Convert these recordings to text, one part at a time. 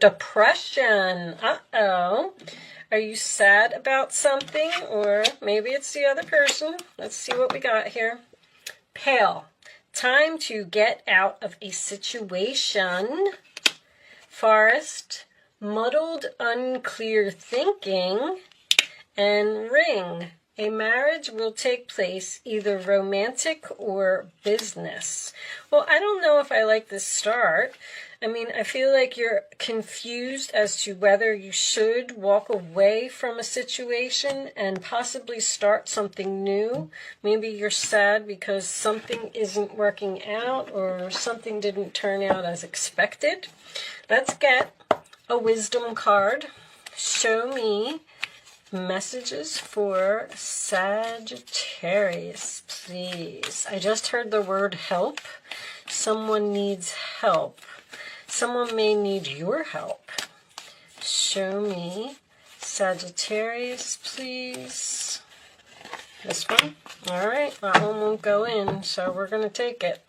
Depression. Uh-oh. Are you sad about something? Or maybe it's the other person. Let's see what we got here. Pale. Time to get out of a situation. Forest. Muddled, unclear thinking. And ring. A marriage will take place, either romantic or business. Well, I don't know if I like this start. I mean, I feel like you're confused as to whether you should walk away from a situation and possibly start something new. Maybe you're sad because something isn't working out or something didn't turn out as expected. Let's get a wisdom card. Show me messages for Sagittarius, please. I just heard the word help. Someone needs help. Someone may need your help. Show me Sagittarius, please. This one? All right, that one won't go in, so we're going to take it.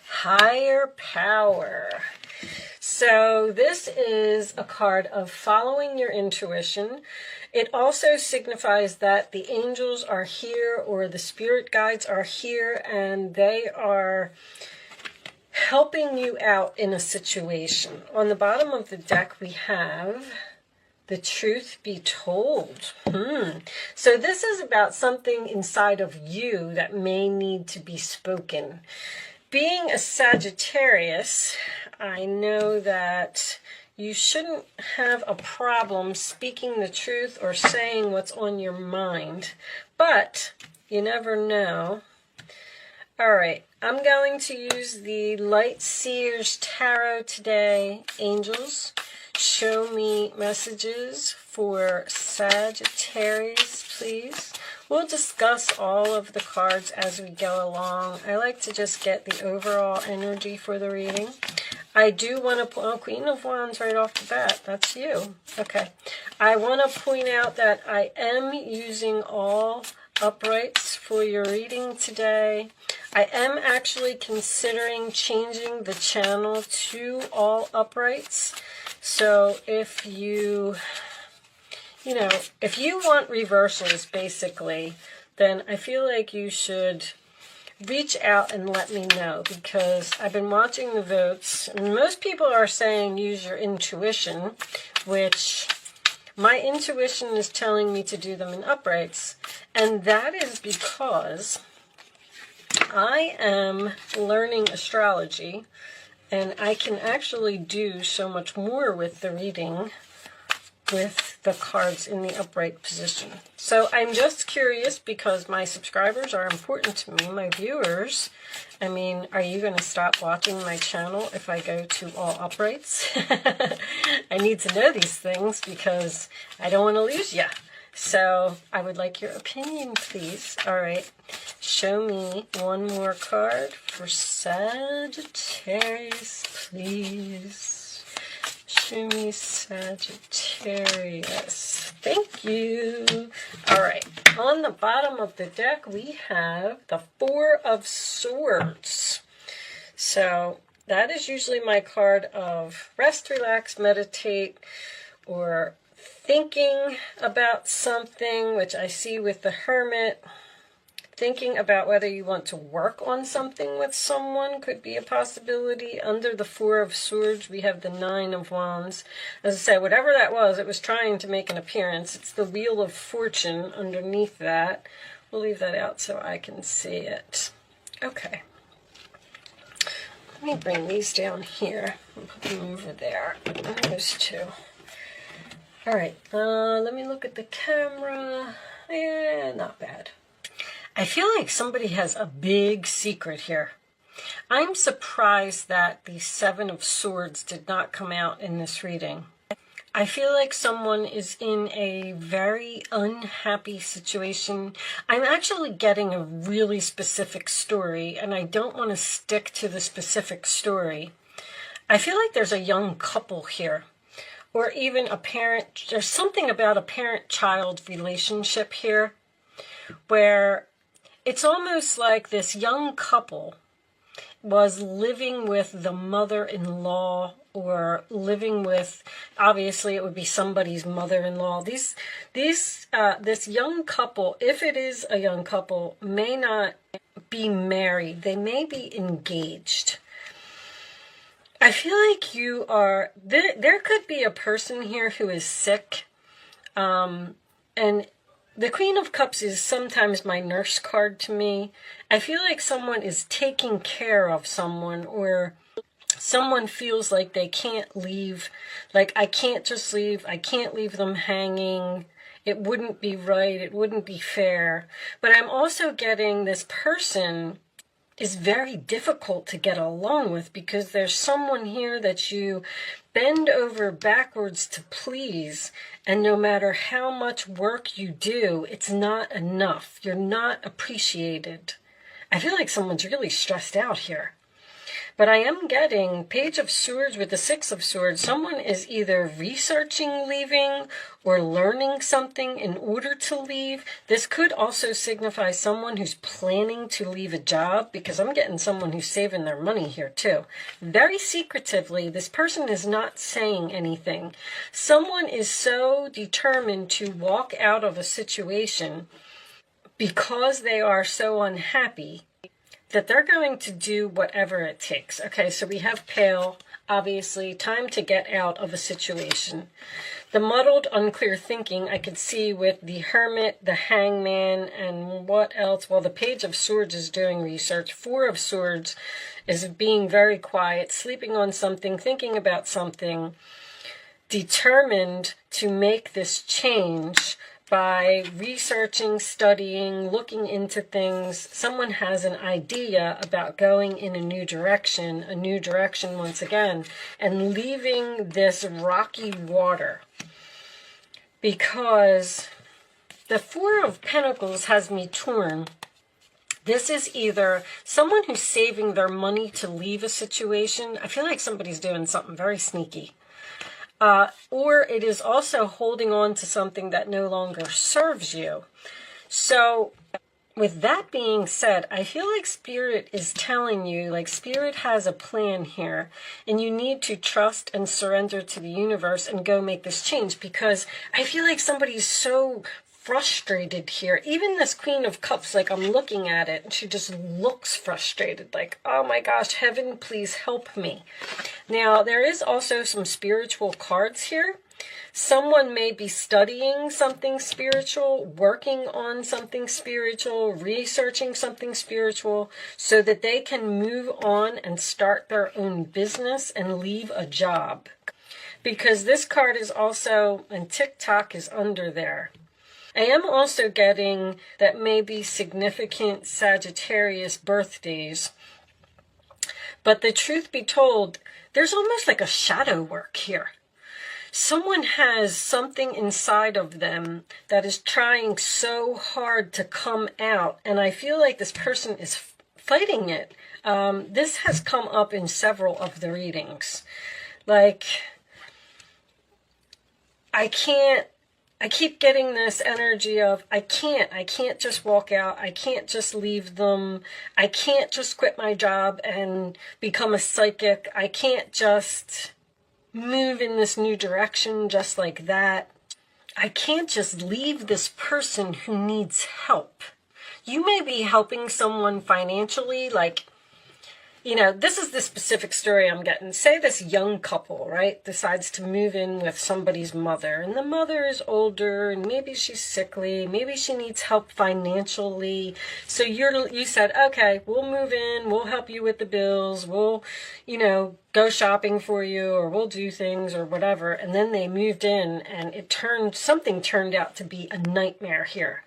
Higher power. So this is a card of following your intuition. It also signifies that the angels are here or the spirit guides are here and they are helping you out in a situation. On the bottom of the deck we have the truth be told. So this is about something inside of you that may need to be spoken. Being a Sagittarius, I know that you shouldn't have a problem speaking the truth or saying what's on your mind, but you never know. All right, I'm going to use the Light Seers Tarot today. Angels, show me messages for Sagittarius, please. We'll discuss all of the cards as we go along. I like to just get the overall energy for the reading. I do want to put Queen of Wands right off the bat. That's you. Okay. I want to point out that I am using all uprights for your reading today. I am actually considering changing the channel to all uprights. So if you if you want reversals, basically, then I feel like you should reach out and let me know, because I've been watching the votes, and most people are saying use your intuition, which my intuition is telling me to do them in uprights, and that is because I am learning astrology, and I can actually do so much more with the reading with the cards in the upright position. So I'm just curious because my subscribers are important to me, my viewers. I mean, are you going to stop watching my channel if I go to all uprights? I need to know these things because I don't want to lose you. So I would like your opinion, please. All right, show me one more card for Sagittarius, please. Show me Sagittarius. Thank you. All right. On the bottom of the deck, we have the Four of Swords. So that is usually my card of rest, relax, meditate, or thinking about something, which I see with the Hermit. Thinking about whether you want to work on something with someone could be a possibility. Under the Four of Swords, we have the Nine of Wands. As I said, whatever that was, it was trying to make an appearance. It's the Wheel of Fortune underneath that. We'll leave that out so I can see it. Okay. Let me bring these down here and put them over there. Those two. All right. Let me look at the camera. Yeah, not bad. I feel like somebody has a big secret here. I'm surprised that the Seven of Swords did not come out in this reading. I feel like someone is in a very unhappy situation. I'm actually getting a really specific story, and I don't want to stick to the specific story. I feel like there's a young couple here, or even a parent. There's something about a parent-child relationship here where it's almost like this young couple was living with the mother-in-law, or living with, obviously it would be somebody's mother-in-law. This young couple, if it is a young couple, may not be married. They may be engaged. I feel like you are, there could be a person here who is sick, and the Queen of Cups is sometimes my nurse card to me. I feel like someone is taking care of someone, or someone feels like they can't leave. Like, I can't just leave. I can't leave them hanging. It wouldn't be right. It wouldn't be fair. But I'm also getting this person is very difficult to get along with, because there's someone here that you bend over backwards to please, and no matter how much work you do, it's not enough. You're not appreciated. I feel like someone's really stressed out here. But I am getting Page of Swords with the Six of Swords. Someone is either researching leaving or learning something in order to leave. This could also signify someone who's planning to leave a job, because I'm getting someone who's saving their money here too. Very secretively, this person is not saying anything. Someone is so determined to walk out of a situation because they are so unhappy that they're going to do whatever it takes. Okay, so we have Pale, obviously, time to get out of a situation. The muddled, unclear thinking I could see with the Hermit, the Hangman, and what else? Well, the Page of Swords is doing research. Four of Swords is being very quiet, sleeping on something, thinking about something, determined to make this change by researching, studying, looking into things. Someone has an idea about going in a new direction once again, and leaving this rocky water. Because the Four of Pentacles has me torn. This is either someone who's saving their money to leave a situation. I feel like somebody's doing something very sneaky. Or it is also holding on to something that no longer serves you. So with that being said, I feel like Spirit is telling you, like Spirit has a plan here, and you need to trust and surrender to the universe and go make this change, because I feel like somebody's so frustrated here. Even this Queen of Cups, like I'm looking at it and she just looks frustrated, like, oh my gosh, heaven, please help me. Now, there is also some spiritual cards here. Someone may be studying something spiritual, working on something spiritual, researching something spiritual, so that they can move on and start their own business and leave a job. Because this card is also, and TikTok is under there. I am also getting that maybe significant Sagittarius birthdays. But the truth be told, there's almost like a shadow work here. Someone has something inside of them that is trying so hard to come out. And I feel like this person is fighting it. This has come up in several of the readings. Like, I keep getting this energy of, I can't just walk out. I can't just leave them. I can't just quit my job and become a psychic. I can't just move in this new direction just like that. I can't just leave this person who needs help. You may be helping someone financially, like, you know, this is the specific story I'm getting. Say this young couple, right, decides to move in with somebody's mother, and the mother is older, and maybe she's sickly, maybe she needs help financially. So you said, okay, we'll move in, we'll help you with the bills, we'll, you know, go shopping for you, or we'll do things or whatever. And then they moved in, and something turned out to be a nightmare here.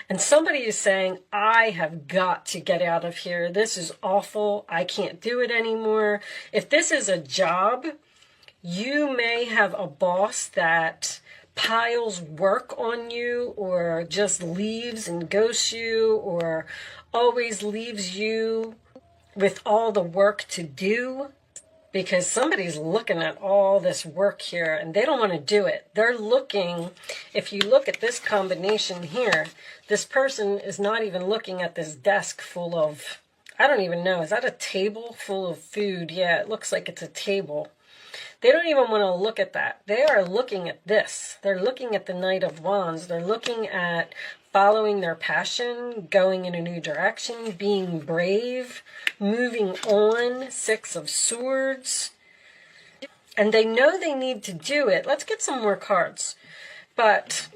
And somebody is saying, I have got to get out of here. This is awful. I can't do it anymore. If this is a job, you may have a boss that piles work on you, or just leaves and ghosts you, or always leaves you with all the work to do. Because somebody's looking at all this work here and they don't want to do it. They're looking, if you look at this combination here, this person is not even looking at this desk full of I don't even know. Is that a table full of food? Yeah, it looks like it's a table. They don't even want to look at that. They are looking at this. They're looking at the Knight of Wands. They're looking at following their passion, going in a new direction, being brave, moving on. Six of Swords. And they know they need to do it. Let's get some more cards. But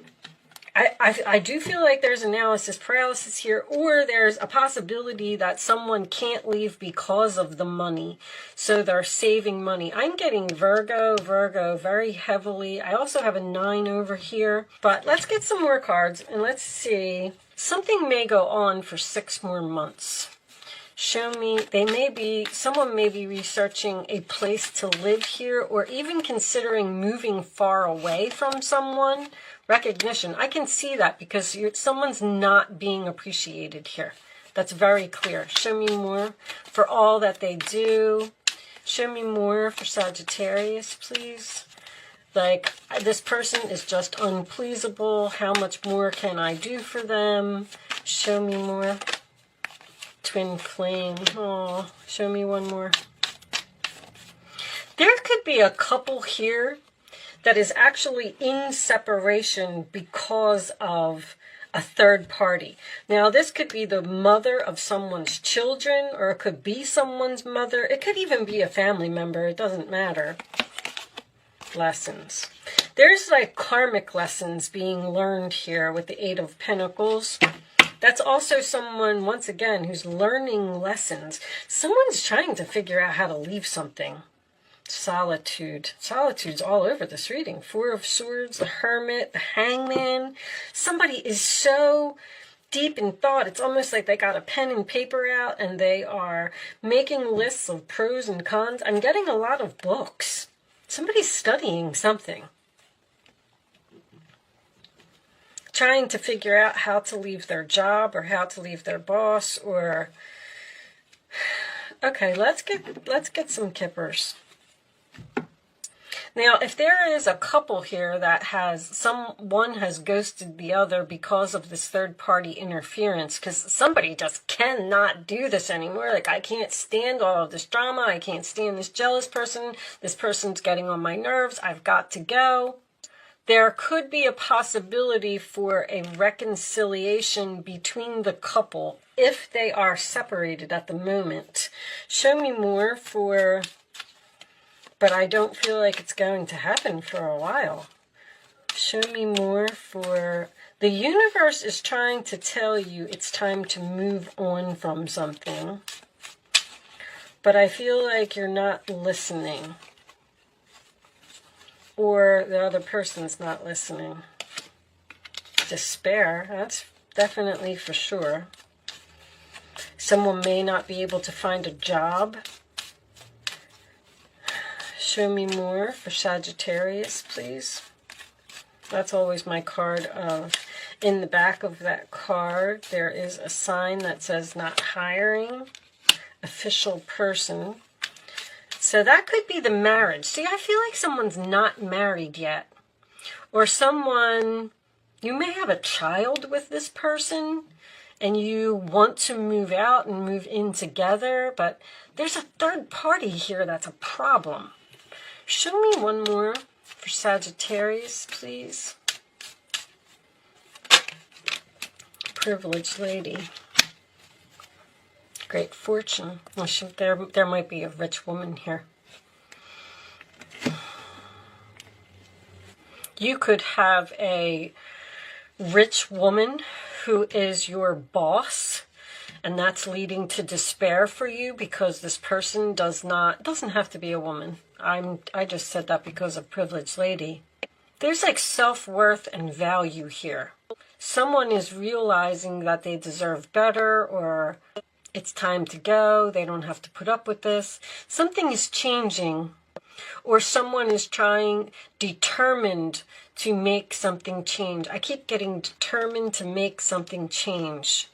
I do feel like there's analysis paralysis here, or there's a possibility that someone can't leave because of the money. So they're saving money. I'm getting Virgo very heavily. I also have a 9 over here. But let's get some more cards and let's see. Something may go on for 6 more months. Show me, someone may be researching a place to live here, or even considering moving far away from someone. Recognition, I can see that because someone's not being appreciated here. That's very clear. Show me more for all that they do. Show me more for Sagittarius, please. Like, this person is just unpleasable. How much more can I do for them? Show me more. Twin flame. Oh, show me one more. There could be a couple here that is actually in separation because of a third party. Now, this could be the mother of someone's children, or it could be someone's mother. It could even be a family member. It doesn't matter. Lessons. There's like karmic lessons being learned here with the 8 of Pentacles. That's also someone, once again, who's learning lessons. Someone's trying to figure out how to leave something. Solitude. Solitude's all over this reading. 4 of Swords, the Hermit, the Hangman. Somebody is so deep in thought. It's almost like they got a pen and paper out and they are making lists of pros and cons. I'm getting a lot of books. Somebody's studying something. Trying to figure out how to leave their job or how to leave their boss, or... Okay, let's get some kippers. Now, if there is a couple here that one has ghosted the other because of this third-party interference, because somebody just cannot do this anymore. Like, I can't stand all of this drama. I can't stand this jealous person. This person's getting on my nerves. I've got to go. There could be a possibility for a reconciliation between the couple if they are separated at the moment. Show me more for... But I don't feel like it's going to happen for a while. Show me more for... The universe is trying to tell you it's time to move on from something. But I feel like you're not listening. Or the other person's not listening. Despair, that's definitely for sure. Someone may not be able to find a job. Show me more for Sagittarius, please. That's always my card of... In the back of that card, there is a sign that says not hiring. Official person. So that could be the marriage. See, I feel like someone's not married yet. Or someone... You may have a child with this person, and you want to move out and move in together, but there's a third party here that's a problem. Show me one more for Sagittarius, please. Privileged lady. Great fortune. Well, there might be a rich woman here. You could have a rich woman who is your boss, and that's leading to despair for you because this person doesn't have to be a woman. I just said that because of privileged lady. There's like self-worth and value here. Someone is realizing that they deserve better, or it's time to go. They don't have to put up with this. Something is changing, or someone is determined to make something change. I keep getting determined to make something change.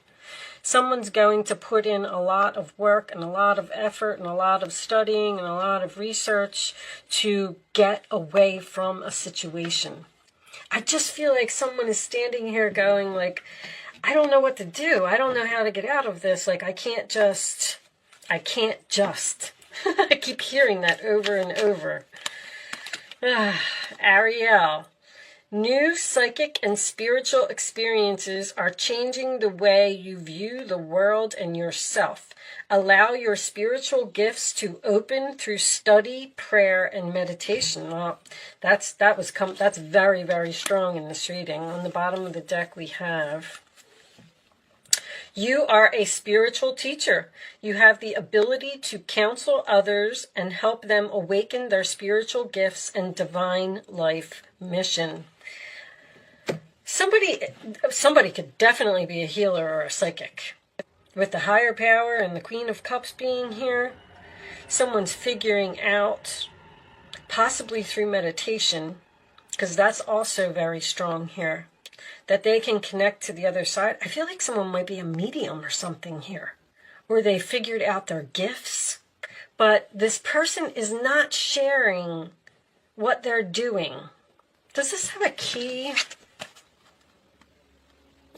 Someone's going to put in a lot of work and a lot of effort and a lot of studying and a lot of research to get away from a situation. I just feel like someone is standing here going like, I don't know what to do. I don't know how to get out of this. Like, I can't just. I keep hearing that over and over. Ariel. New psychic and spiritual experiences are changing the way you view the world and yourself. Allow your spiritual gifts to open through study, prayer, and meditation. Well, that's very, very strong in this reading. On the bottom of the deck we have, you are a spiritual teacher. You have the ability to counsel others and help them awaken their spiritual gifts and divine life mission. Somebody could definitely be a healer or a psychic. With the higher power and the Queen of Cups being here, someone's figuring out, possibly through meditation, because that's also very strong here, that they can connect to the other side. I feel like someone might be a medium or something here, or they figured out their gifts, but this person is not sharing what they're doing. Does this have a key?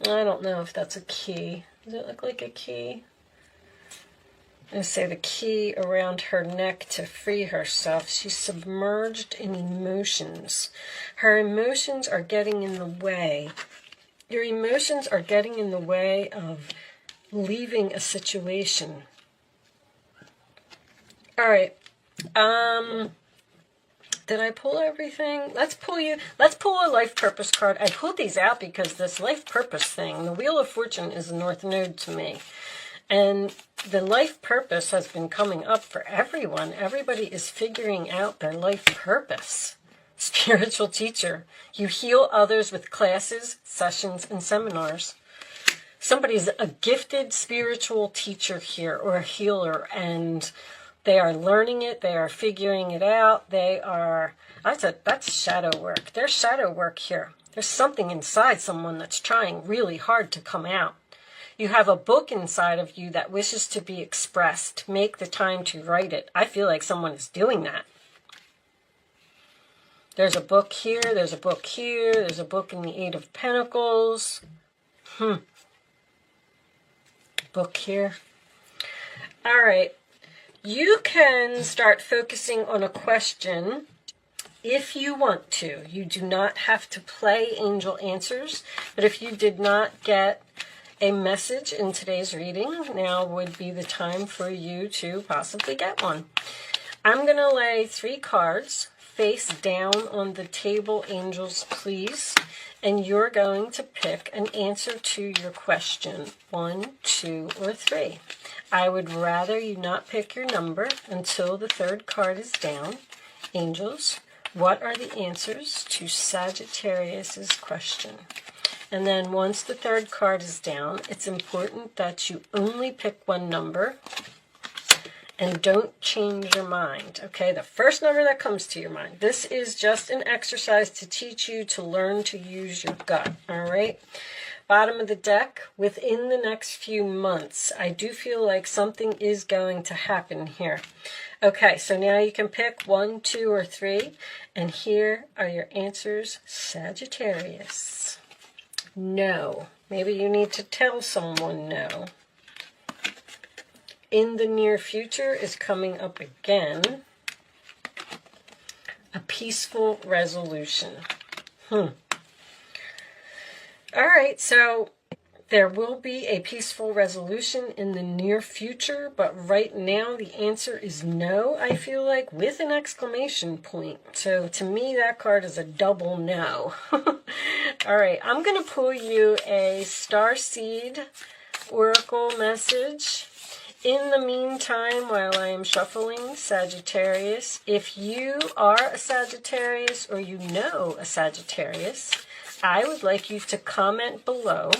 I don't know if that's a key. Does it look like a key? I'm going to say the key around her neck to free herself. She's submerged in emotions. Her emotions are getting in the way. Your emotions are getting in the way of leaving a situation. All right. Did I pull everything? Let's pull a life purpose card. I pulled these out because this life purpose thing, the Wheel of Fortune is the North Node to me. And the life purpose has been coming up for everyone. Everybody is figuring out their life purpose. Spiritual teacher. You heal others with classes, sessions, and seminars. Somebody's a gifted spiritual teacher here or a healer, and they are learning it. They are figuring it out. That's shadow work. There's shadow work here. There's something inside someone that's trying really hard to come out. You have a book inside of you that wishes to be expressed. Make the time to write it. I feel like someone is doing that. There's a book here. There's a book here. There's a book in the Eight of Pentacles. Book here. All right. You can start focusing on a question if you want to. You do not have to play angel answers, but if you did not get a message in today's reading, now would be the time for you to possibly get one. I'm going to lay 3 cards face down on the table, angels, please, and you're going to pick an answer to your question, 1, 2, or 3. I would rather you not pick your number until the 3rd card is down. Angels, what are the answers to Sagittarius's question? And then once the 3rd card is down, it's important that you only pick one number and don't change your mind, okay? The first number that comes to your mind. This is just an exercise to teach you to learn to use your gut, all right? Bottom of the deck, within the next few months, I do feel like something is going to happen here. Okay, so now you can pick 1, 2, or 3, and here are your answers, Sagittarius. No. Maybe you need to tell someone no. In the near future is coming up again. A peaceful resolution. All right, so there will be a peaceful resolution in the near future, but right now the answer is no, I feel like, with an exclamation point. So to me, that card is a double no. All right, I'm going to pull you a Starseed Oracle message. In the meantime, while I am shuffling Sagittarius, if you are a Sagittarius or you know a Sagittarius, I would like you to comment below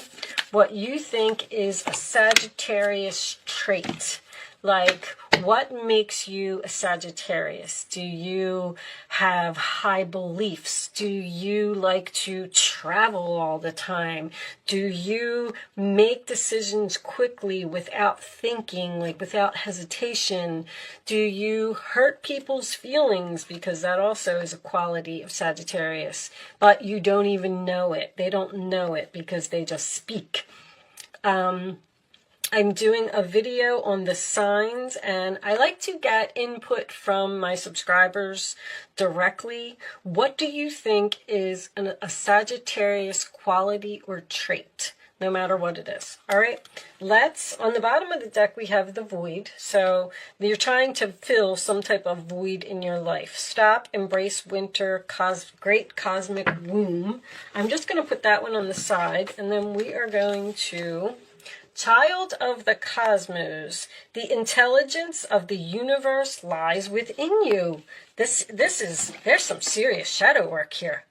what you think is a Sagittarius trait. Like, what makes you a Sagittarius? Do you have high beliefs? Do you like to travel all the time? Do you make decisions quickly without thinking, like without hesitation? Do you hurt people's feelings? Because that also is a quality of Sagittarius. But you don't even know it. They don't know it because they just speak. I'm doing a video on the signs, and I like to get input from my subscribers directly. What do you think is a Sagittarius quality or trait, no matter what it is? All right, on the bottom of the deck, we have the void. So you're trying to fill some type of void in your life. Stop, embrace winter, great cosmic womb. I'm just going to put that one on the side, and then we are going to... Child of the cosmos, the intelligence of the universe lies within you. There's some serious shadow work here.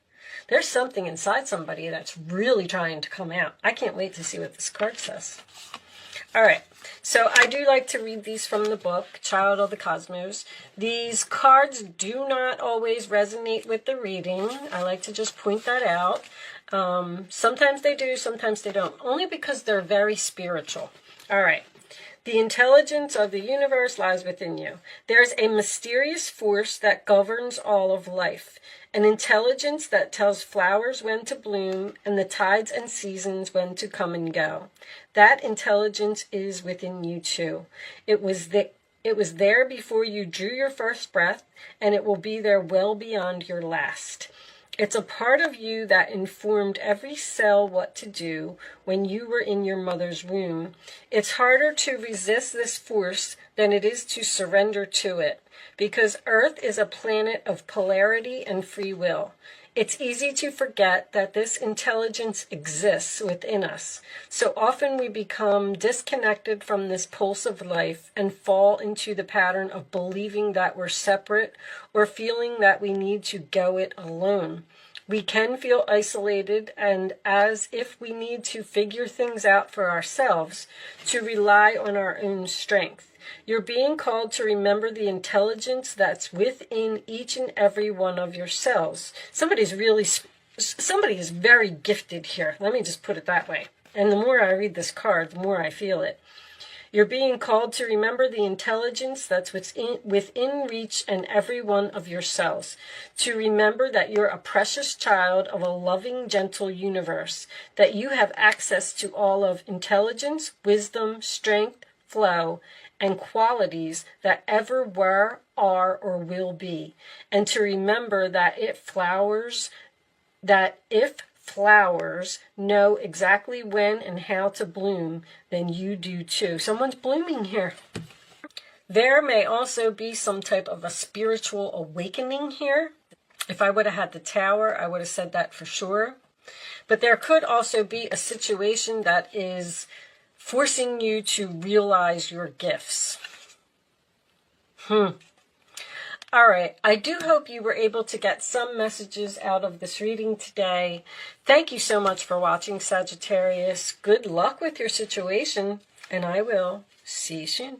There's something inside somebody that's really trying to come out. I can't wait to see what this card says. All right, so I do like to read these from the book, Child of the Cosmos. These cards do not always resonate with the reading. I like to just point that out. Sometimes they do, sometimes they don't, only because they're very spiritual. All right. The intelligence of the universe lies within you. There's a mysterious force that governs all of life, an intelligence that tells flowers when to bloom and the tides and seasons when to come and go. That intelligence is within you too. It was there before you drew your first breath, and it will be there well beyond your last. It's a part of you that informed every cell what to do when you were in your mother's womb. It's harder to resist this force than it is to surrender to it, because Earth is a planet of polarity and free will. It's easy to forget that this intelligence exists within us. So often we become disconnected from this pulse of life and fall into the pattern of believing that we're separate or feeling that we need to go it alone. We can feel isolated and as if we need to figure things out for ourselves, to rely on our own strength. You're being called to remember the intelligence that's within each and every one of your cells. Somebody is very gifted here. Let me just put it that way. And the more I read this card, the more I feel it. You're being called to remember the intelligence that's within reach and every one of your cells. To remember that you're a precious child of a loving, gentle universe. That you have access to all of intelligence, wisdom, strength, flow, and qualities that ever were, are, or will be. And to remember that if flowers know exactly when and how to bloom, then you do too. Someone's blooming here. There may also be some type of a spiritual awakening here. If I would have had the Tower, I would have said that for sure. But there could also be a situation that is forcing you to realize your gifts. All right, I do hope you were able to get some messages out of this reading today. Thank you so much for watching, Sagittarius. Good luck with your situation, and I will see you soon.